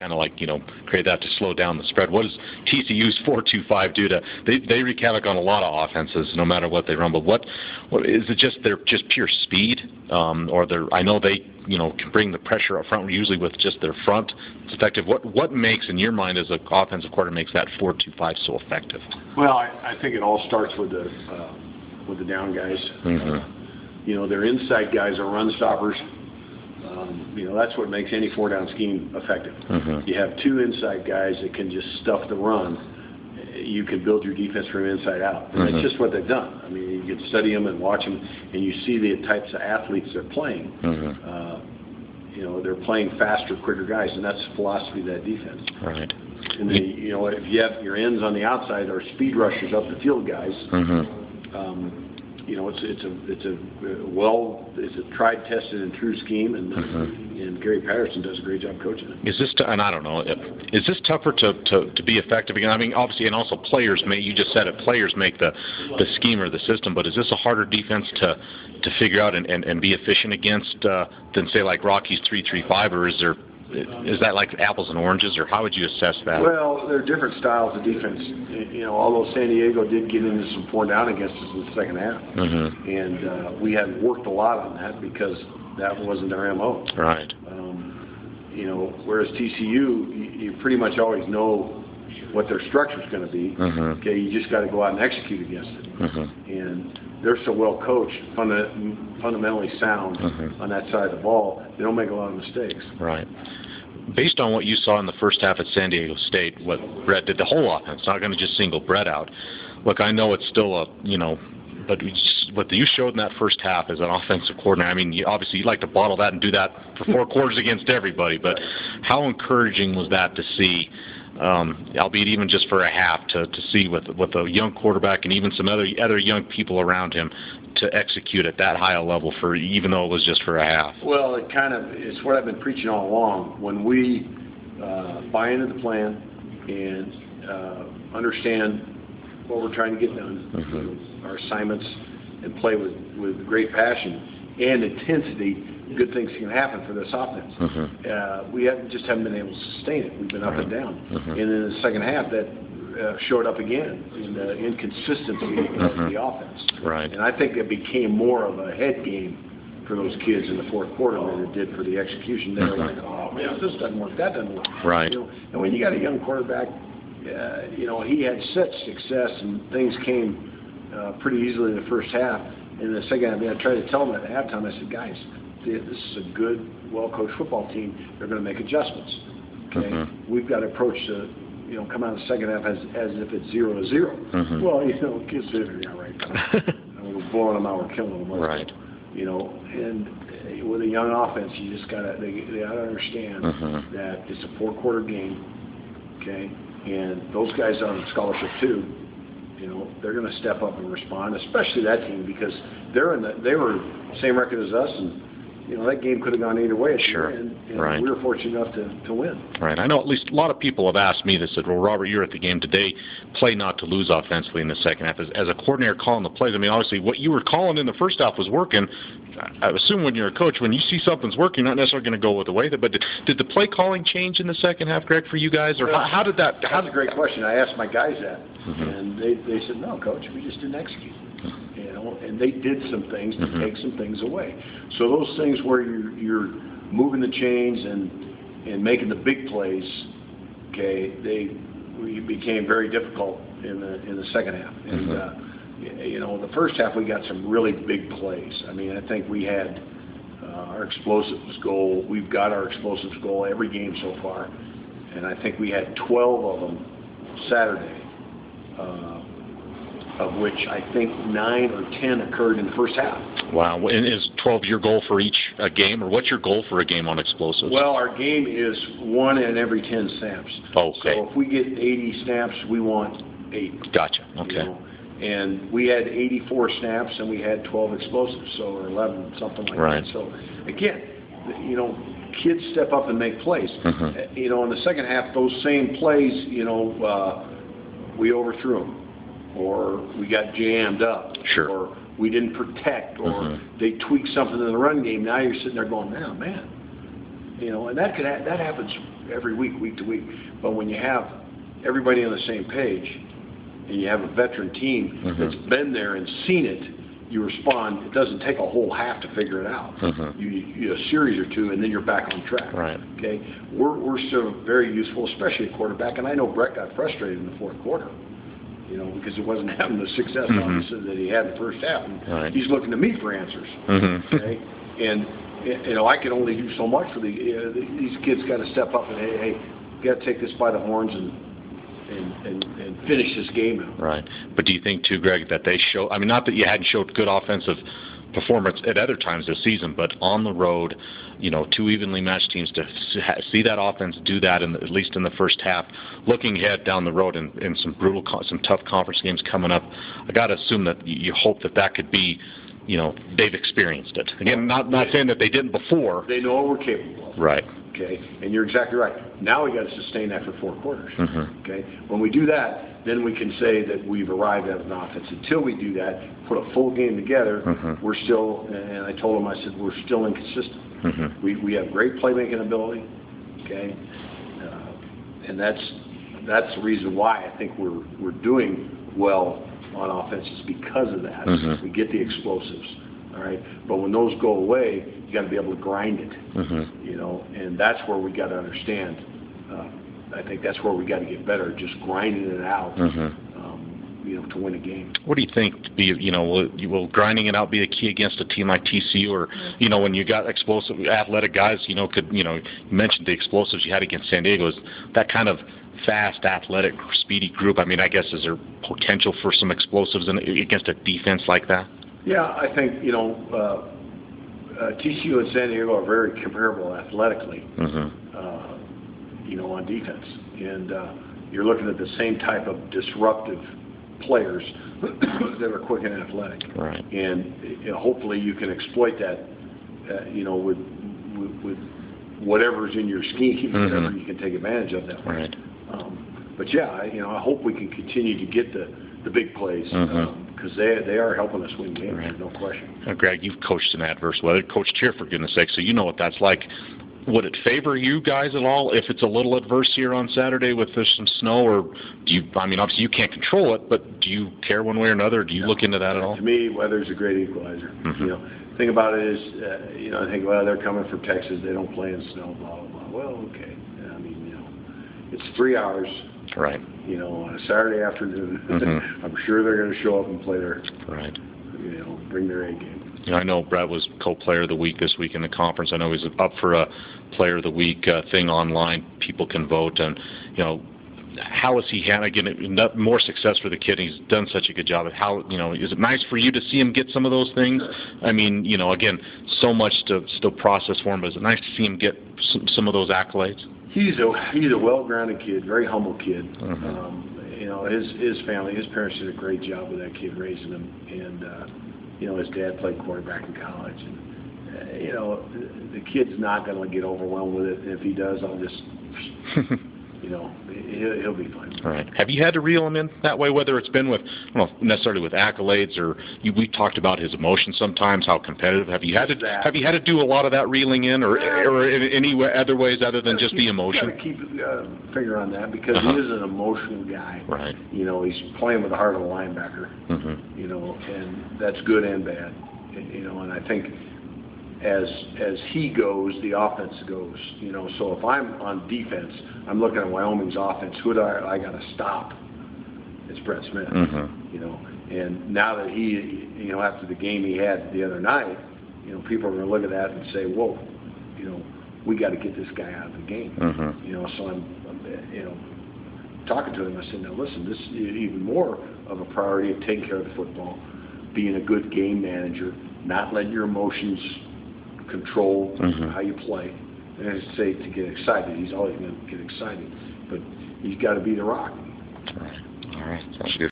kind of like, create that to slow down the spread. What does TCU's 4-2-5 do to? They wreak havoc on a lot of offenses, no matter what they run. But what is it? Just they're just pure speed, or they're? I know they can bring the pressure up front usually with just their front. It's effective. What makes in your mind as an offensive coordinator makes that 4-2-5 so effective? Well, I think it all starts with the down guys. Mm-hmm. Their inside guys are run stoppers. That's what makes any four-down scheme effective. Mm-hmm. You have two inside guys that can just stuff the run. You can build your defense from inside out. And that's just what they've done. I mean, you can study them and watch them, and you see the types of athletes they're playing. They're playing faster, quicker guys, and that's the philosophy of that defense. Right. And then, if you have your ends on the outside or speed rushers up the field guys, it's a tried, tested, and true scheme, and Gary Patterson does a great job coaching it. Is this and I don't know, is this tougher to be effective again? I mean, obviously, and also players you just said it, players make the scheme or the system, but is this a harder defense to figure out and be efficient against than say like Rocky's 3-3-5, or is that like apples and oranges, or how would you assess that? Well, there are different styles of defense. Although San Diego did get into some 4-down against us in the second half, and we had worked a lot on that because that wasn't their MO. Right. Whereas TCU, you pretty much always know what their structure is going to be. Okay, you just got to go out and execute against it. And they're so well coached, fundamentally sound on that side of the ball. They don't make a lot of mistakes. Right. Based on what you saw in the first half at San Diego State, what Brett did, the whole offense, not going to just single Brett out. Look, I know it's still but what you showed in that first half as an offensive coordinator, I mean, you'd like to bottle that and do that for 4 quarters against everybody, but how encouraging was that to see, albeit even just for a half, to see with a young quarterback and even some other young people around him to execute at that high a level even though it was just for a half? Well, it's what I've been preaching all along. When we buy into the plan and understand what we're trying to get done, our assignments, and play with great passion and intensity, good things can happen for this offense. We haven't been able to sustain it. We've been up and down. And in the second half, that showed up again in the inconsistency of the offense. Right. And I think it became more of a head game for those kids in the fourth quarter than it did for the execution. They were like, oh, man, this doesn't work, that doesn't work. Right. And when you got a young quarterback, he had such success and things came pretty easily in the first half. In the second half, I tried to tell them at halftime, I said, guys, this is a good, well-coached football team. They're going to make adjustments. Okay, we've got to approach the, come out of the second half as if it's 0-0. Well, kids say, yeah, right. We're blowing them out, we're killing them. Right. And with a young offense, you just they gotta understand that it's a 4-quarter game. Okay, and those guys are on scholarship too. They're going to step up and respond, especially that team, because they were same record as us, and that game could have gone either way. Sure. And right. We were fortunate enough to win. Right. I know at least a lot of people have asked me this. Said, well, Robert, you're at the game today. Play not to lose offensively in the second half. As a coordinator calling the plays, I mean, obviously what you were calling in the first half was working. I assume when you're a coach, when you see something's working, you're not necessarily going to go with the way. But did the play calling change in the second half, Greg, for you guys? Or how did that? That's a great question. I asked my guys that, and they said, no, Coach, we just didn't execute. And they did some things to take some things away. So those things where you're moving the chains and making the big plays, okay, they became very difficult in the second half. And the first half we got some really big plays. I mean, I think we had our explosives goal. We've got our explosives goal every game so far, and I think we had 12 of them Saturday. Of which I think 9 or 10 occurred in the first half. Wow. And is 12 your goal for each game, or what's your goal for a game on explosives? Well, our game is 1 in every 10 snaps. Okay. So if we get 80 snaps, we want 8. Gotcha. Okay. And we had 84 snaps, and we had 12 explosives, or 11, something like that. So, again, kids step up and make plays. In the second half, those same plays, we overthrew them. Or we got jammed up, or we didn't protect, or they tweaked something in the run game. Now you're sitting there going, man, and that happens every week to week. But when you have everybody on the same page, and you have a veteran team that's been there and seen it, you respond. It doesn't take a whole half to figure it out. You a series or two, and then you're back on track. Right. Okay. We're still very useful, especially at quarterback. And I know Brett got frustrated in the fourth quarter, because he wasn't having the success obviously that he had in the first half. And he's looking to me for answers. Okay. And I can only do so much for these kids. Got to step up and hey, got to take this by the horns and finish this game out. Right. But do you think, too, Greg, that they show, not that you hadn't showed good offensive performance at other times this season, but on the road, two evenly matched teams, to see that offense do that, at least in the first half, looking ahead down the road in some tough conference games coming up, I got to assume that you hope that could be, they've experienced it. Again, not saying that they didn't before. They know what we're capable of. Right. Okay, and you're exactly right. Now we got to sustain that for 4 quarters. Okay, when we do that, then we can say that we've arrived at an offense. Until we do that, put a full game together, we're still. And I told him, I said, we're still inconsistent. We have great playmaking ability. Okay, and that's the reason why I think we're doing well on offense is because of that. We get the explosives. All right, but when those go away, you got to be able to grind it. And that's where we got to understand. I think that's where we got to get better, just grinding it out. To win a game. What do you think? Will grinding it out be the key against a team like TCU, or when you got explosive, athletic guys? You mentioned the explosives you had against San Diego. Is that kind of fast, athletic, speedy group? I guess is there potential for some explosives against a defense like that? Yeah, I think TCU and San Diego are very comparable athletically, on defense, and you're looking at the same type of disruptive players that are quick and athletic, right? And hopefully you can exploit that, with whatever's in your scheme, whatever you can take advantage of that. Right. But yeah, I hope we can continue to get the big plays. Because they are helping us win games, right. No question. Now, Greg, you've coached in adverse weather, coached here for goodness sake, so you know what that's like. Would it favor you guys at all if it's a little adverse here on Saturday with some snow, or do you? Obviously you can't control it, but do you care one way or another? Do you look into that at all? To me, weather's a great equalizer. Thing about it is, I think, well, they're coming from Texas, they don't play in snow, blah blah blah. Well, okay. It's 3 hours. Right. On a Saturday afternoon, I'm sure they're going to show up and play their, bring their A game. I know Brett was co-player of the week this week in the conference. I know he's up for a player of the week thing online. People can vote, and how is he getting more success for the kid? He's done such a good job. How is it nice for you to see him get some of those things? Again, so much to still process for him, but is it nice to see him get some of those accolades? He's a well-grounded kid, very humble kid. His family, his parents did a great job with that kid, raising him, and his dad played quarterback in college, and the kid's not going to get overwhelmed with it. And if he does, I'll just he'll be fine. All right. Have you had to reel him in that way, whether it's been with, necessarily with accolades, or we talked about his emotions sometimes, how competitive? Have you had to do a lot of that reeling in, or in any other ways other than just the emotion? Got to keep a finger on that, because he is an emotional guy. Right. He's playing with the heart of a linebacker. And that's good and bad. And I think as he goes, the offense goes. So if I'm on defense, I'm looking at Wyoming's offense. Who do I got to stop? It's Brett Smith. And now that he, after the game he had the other night, people are going to look at that and say, whoa, we got to get this guy out of the game. So I'm talking to him. I said, now listen, this is even more of a priority of taking care of the football, being a good game manager, not letting your emotions control how you play. And I say to get excited, he's always going to get excited, but he's got to be the rock. All right. Sounds good.